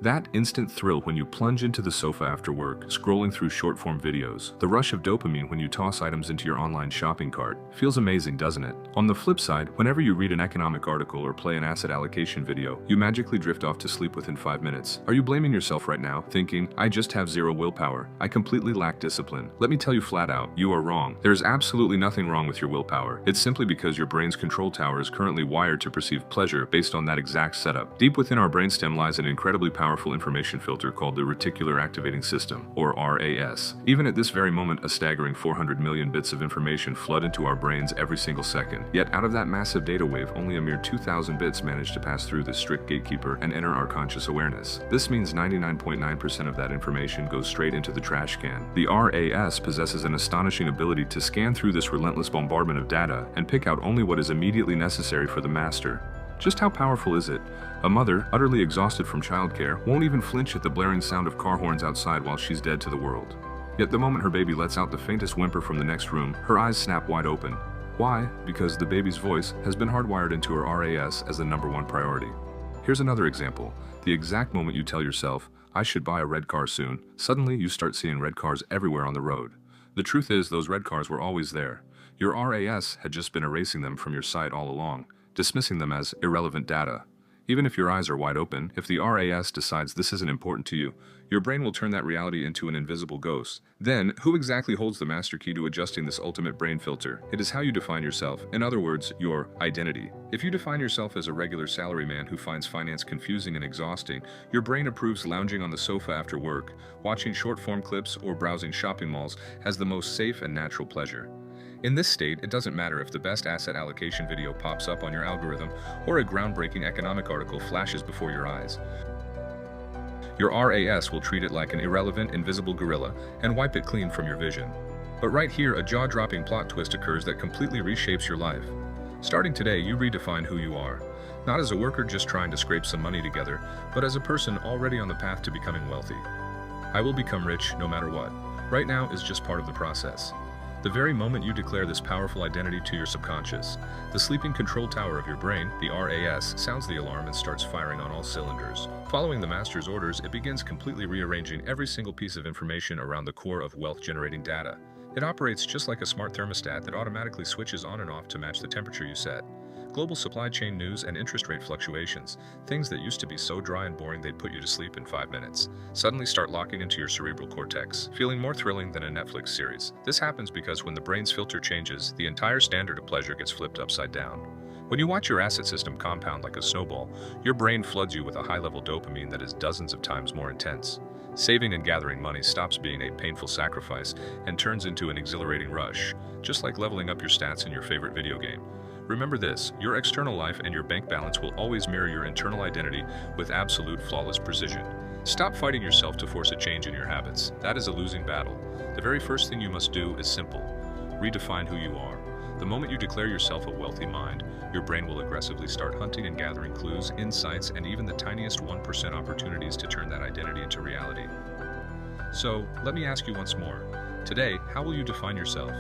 That instant thrill when you plunge into the sofa after work, scrolling through short-form videos, the rush of dopamine when you toss items into your online shopping cart, feels amazing, doesn't it? On the flip side, whenever you read an economic article or play an asset allocation video, you magically drift off to sleep within 5 minutes. Are you blaming yourself right now, thinking, I just have zero willpower, I completely lack discipline? Let me tell you flat out, you are wrong. There is absolutely nothing wrong with your willpower. It's simply because your brain's control tower is currently wired to perceive pleasure based on that exact setup. Deep within our brainstem lies an incredibly powerful information filter called the reticular activating system, or RAS. Even at this very moment, a staggering 400 million bits of information flood into our brains every single second. Yet out of that massive data wave, only a mere 2,000 bits manage to pass through this strict gatekeeper and enter our conscious awareness. This means 99.9% of that information goes straight into the trash can. The RAS possesses an astonishing ability to scan through this relentless bombardment of data and pick out only what is immediately necessary for the master. Just how powerful is it? A mother, utterly exhausted from childcare, won't even flinch at the blaring sound of car horns outside while she's dead to the world. Yet the moment her baby lets out the faintest whimper from the next room, her eyes snap wide open. Why? Because the baby's voice has been hardwired into her RAS as the #1 priority. Here's another example. The exact moment you tell yourself, I should buy a red car soon, suddenly you start seeing red cars everywhere on the road. The truth is, those red cars were always there. Your RAS had just been erasing them from your sight all along, dismissing them as irrelevant data. Even if your eyes are wide open, if the RAS decides this isn't important to you, your brain will turn that reality into an invisible ghost. Then, who exactly holds the master key to adjusting this ultimate brain filter? It is how you define yourself. In other words, your identity. If you define yourself as a regular salaryman who finds finance confusing and exhausting, your brain approves lounging on the sofa after work, watching short-form clips, or browsing shopping malls as the most safe and natural pleasure. In this state, it doesn't matter if the best asset allocation video pops up on your algorithm or a groundbreaking economic article flashes before your eyes. Your RAS will treat it like an irrelevant, invisible gorilla and wipe it clean from your vision. But right here, a jaw-dropping plot twist occurs that completely reshapes your life. Starting today, you redefine who you are. Not as a worker just trying to scrape some money together, but as a person already on the path to becoming wealthy. I will become rich no matter what. Right now is just part of the process. The very moment you declare this powerful identity to your subconscious, the sleeping control tower of your brain, the RAS, sounds the alarm and starts firing on all cylinders. Following the master's orders, it begins completely rearranging every single piece of information around the core of wealth-generating data. It operates just like a smart thermostat that automatically switches on and off to match the temperature you set. Global supply chain news and interest rate fluctuations, things that used to be so dry and boring they'd put you to sleep in 5 minutes, suddenly start locking into your cerebral cortex, feeling more thrilling than a Netflix series. This happens because when the brain's filter changes, the entire standard of pleasure gets flipped upside down. When you watch your asset system compound like a snowball, your brain floods you with a high-level dopamine that is dozens of times more intense. Saving and gathering money stops being a painful sacrifice and turns into an exhilarating rush, just like leveling up your stats in your favorite video game. Remember this, your external life and your bank balance will always mirror your internal identity with absolute flawless precision. Stop fighting yourself to force a change in your habits. That is a losing battle. The very first thing you must do is simple. Redefine who you are. The moment you declare yourself a wealthy mind, your brain will aggressively start hunting and gathering clues, insights, and even the tiniest 1% opportunities to turn that identity into reality. So, let me ask you once more. Today, how will you define yourself?